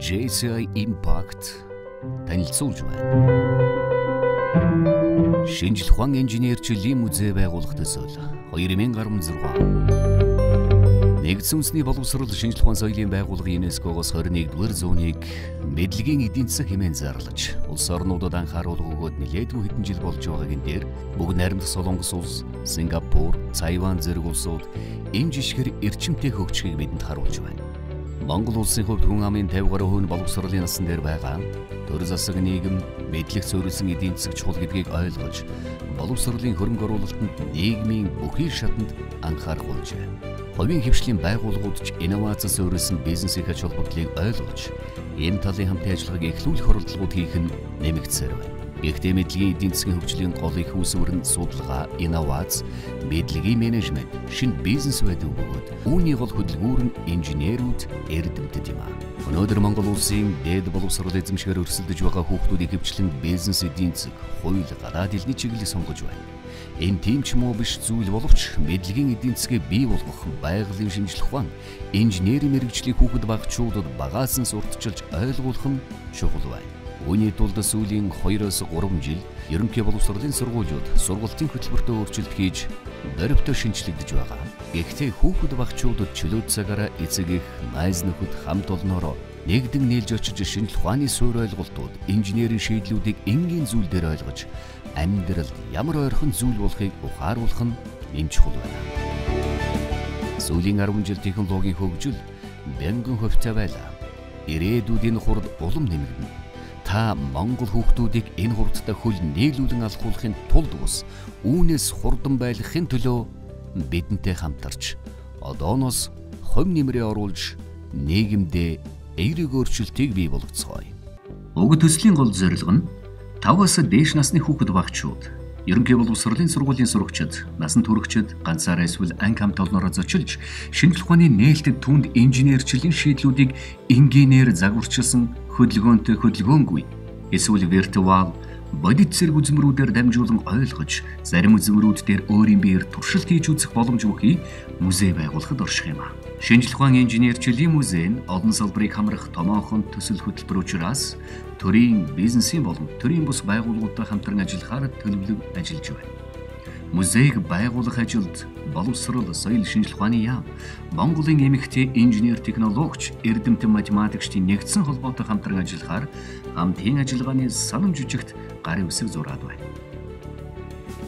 JCI Impact танилцуулж байна. Шинжлэх ухаан инженерчлийн музей байгуулах төсөөл 2016. Нэгдсэн үндэсний боловсрол шинжлэх ухаан соёлын байгууллага ЮНЕСКО-гоос 21-р зууныг мэдлэгийн эдийн засаг хэмээн зарлаж, улс орнуудад анхааруулга өгөөд нэлээдгүй хэдэн жил болж байгаагийн дээр бүгд найрамдах Солонгос улс, Сингапур, Тайван зэрэг улсууд энэ жишгээр эрчимтэй хөгжихийг бидэнд харуулж байна. Монгол улсын хувьд хүн амын 50 гаруй хувь нь боловсролын насан дээр байгаа. Төр засаг нийгэм мэдлэг суурилсан эдийн засаг чухал гэдгийг ойлгож, боловсролын хөрөнгө оруулалтанд нийгмийн бүхий шатанд анхаарах болжээ. Хувийн хвшлийн байгууллагууд ч инновац суурилсан бизнесийн ач холбогдлыг ойлгож, ийм талын хамтын ажиллагааг эхлүүлэх оролдлогууд хийх нь нэмэгдсээр байна. Гэхдээ мэдлэгийн эдийн засгийн хөгжлийн гол их үүсвэр нь судалгаа, инновац, мэдлэгийн менежмент, шинэ бизнес байдаг бөгөөд үүний гол хөдөлгүүр нь инженерүүд, эрдэмтэд юм аа. Өнөөдөр Монгол улсын дээд боловсрол эзэмшгээр өрсөлдөж байгаа хүүхдүүдийн хвчлэн бизнес эдийн засаг, хууль, гадаад хэлний чиглэлийг сонгож байна. Энэ тийм ч муу биш зүйл боловч мэдлэгийн эдийн засгийг бий болгох байгалийн шинжлэх ухаан, инженерийн мэргэжлийн хүүхэд багчуудад багаас нь сурталчилж ойлгуулах нь чухал байна. Үүний тулд сүүлийн 2-3 жил ерөнхий боловсролын сургуулиуд сургалтын хөтөлбөртөө өөрчлөлт хийж дөрвтөө шинжлэгдэж байгаа. Гэхдээ хүүхэд багчуудад чөлөөт цагаараа эцэг эх, найз нөхөд хамт олноороо нэгдэн нийлж очиж шинжлэх ухааны суурь ойлголтууд, инженерийн шийдлүүдийг энгийн зүйл дээр ойлгож, амьдралд ямар ойрхон зүйл болохыг ухааруулах нь энэ чухал байна. Сүүлийн 10 жил технологийн хөгжил бянган хувьтай байлаа. Ирээдүйдийн хурд улам нэмэгдэнэ. Та Монгол хүүхдүүдийг энэ хурдтай хөл нийлүүлэн алхуулахын тулд ус үүнээс хурдан байлгахын төлөө бидэнтэй хамтарч одооноос хувь нэмрээ оруулж нийгэмдээ эерэг өөрчлөлтийг бий болгоцгоё. Уг төслийн гол зорилго нь 5-аас дээш насны хүүхэд багчууд, ерөнхий боловсролын сургуулийн сурагчид, насан туршид ганцаараа эсвэл анги хамт олноороо зочилж шинжлэх ухааны нээлттэй түнд инженерчлийн шийдлүүдийг энгийнээр загварчилсан хөдөлгөөнтэй хөдөлгөөнгүй эсвэл виртуал бодит зэрэг үзмрүүдээр дамжуулан ойлгож, зарим үзмрүүд дээр өөрийн биеэр туршилт хийж үзэх боломж өгөхий музей байгуулахад орших юм а. Шинжлэх ухааны инженерчлийн музей нь олон салбарыг хамрах томоохон төсөл хөтөлбөр учраас төрийн, бизнесийн болон төрийн бус байгууллагуудтай хамтран ажиллахаар төлөвлөг ажиллаж байна. Музейг байгуулах ажилд боловсрол, соёл, шинжлэх ухааны яам, Монголын эмэгтэй инженер, технологич, эрдэмтэн, математикчдын нэгдсэн холбоотой хамтран ажиллахаар хамтын ажиллагааны санамж жүжигт гарын үсэг зураад байна.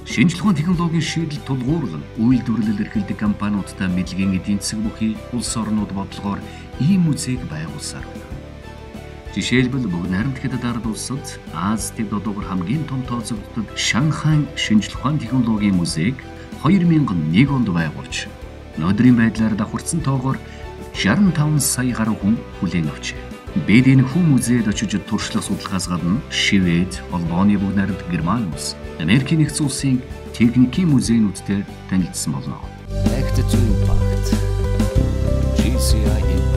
Шинжлэх ухааны технологийн шийдэл тулгуурлан үйлдвэрлэл эрхэлдэг компаниудтай мэдлэгийн эдийн засаг бүхий улс орнууд бодлогоор ийм музейг байгуулсаар байна. Жишээлбэл бүгд найрамдах Хятад ард улсад Аз тэд одоогор хамгийн том тооцогддог Шанхай шинжлэх ухааны технологийн музейг 2001 онд байгуулж, өнөөдрийн байдлаар давхарцсан тоогоор 65 сая гаруй хүн хүлээн авчээ. Бид энэ хүн музейд очиж туршлага судалгаас гадна Швед, Холбооны бүгд найрамдах Герман улс, Америкийн нэгдсэн улсын техникийн музейнүүдтэй танилцсан болно. Back to Impact. JCI